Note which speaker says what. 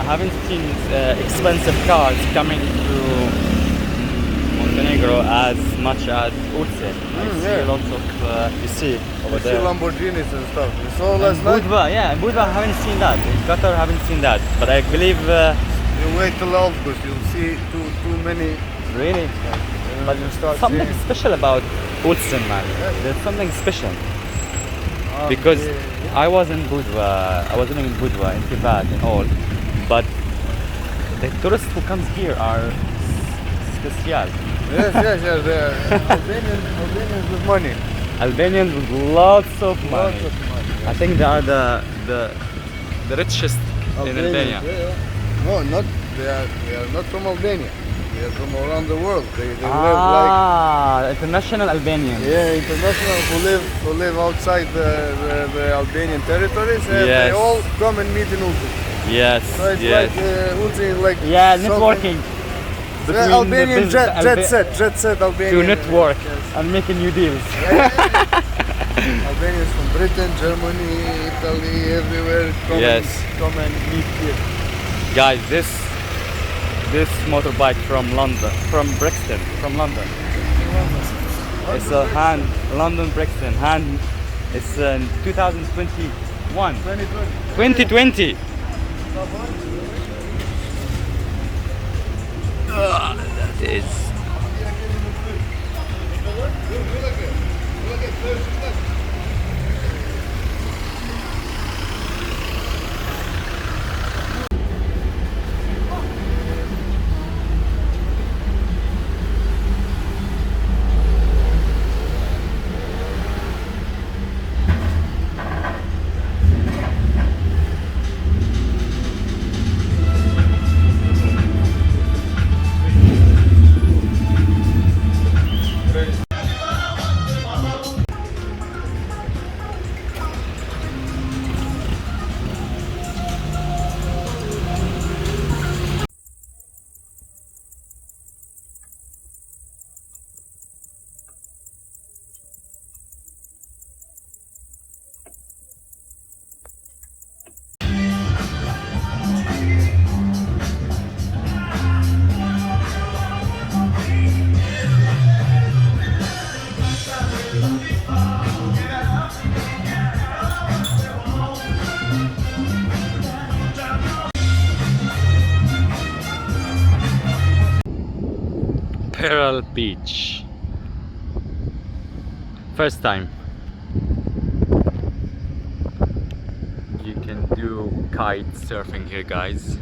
Speaker 1: haven't seen expensive cars coming to Montenegro as much as Urse. I see
Speaker 2: yeah.
Speaker 1: lots of, you see over
Speaker 2: You see
Speaker 1: there.
Speaker 2: Lamborghinis and stuff. You saw
Speaker 1: And
Speaker 2: last night?
Speaker 1: Budva, yeah, in Budva I haven't seen that. In Qatar I haven't seen that. But I believe,
Speaker 2: You wait till August, you'll see too many.
Speaker 1: really,
Speaker 2: But you start
Speaker 1: something
Speaker 2: seeing.
Speaker 1: special about Ulsan, man. There's something special. Because I was in Budva, I was living in Budva, in Tibet and all. But the tourists who comes here are special.
Speaker 2: Yes, they are Albanians with money.
Speaker 1: Albanians with lots of money.
Speaker 2: Lots of money.
Speaker 1: I think they are the richest in Albania.
Speaker 2: Yeah. No, they are not from Albania. They are from around the world. They live like
Speaker 1: International Albanian.
Speaker 2: international who live outside the Albanian territories, and
Speaker 1: Yes.
Speaker 2: they all come and meet in Ultim.
Speaker 1: Yes,
Speaker 2: So it's
Speaker 1: yes.
Speaker 2: like Ultim is like
Speaker 1: Yeah,
Speaker 2: something-
Speaker 1: networking.
Speaker 2: The
Speaker 1: between the
Speaker 2: Albanian
Speaker 1: business-
Speaker 2: jet set
Speaker 1: to
Speaker 2: Albanian.
Speaker 1: network
Speaker 2: Yes.
Speaker 1: and making new deals.
Speaker 2: Albanians from Britain, Germany, Italy, everywhere come and meet here.
Speaker 1: Guys, this motorbike from London, from Brixton, from London. It's a London Brixton It's in 2021.
Speaker 2: 2020.
Speaker 1: 2020. That is. Pearl Beach. First time. You can do kite surfing here, guys.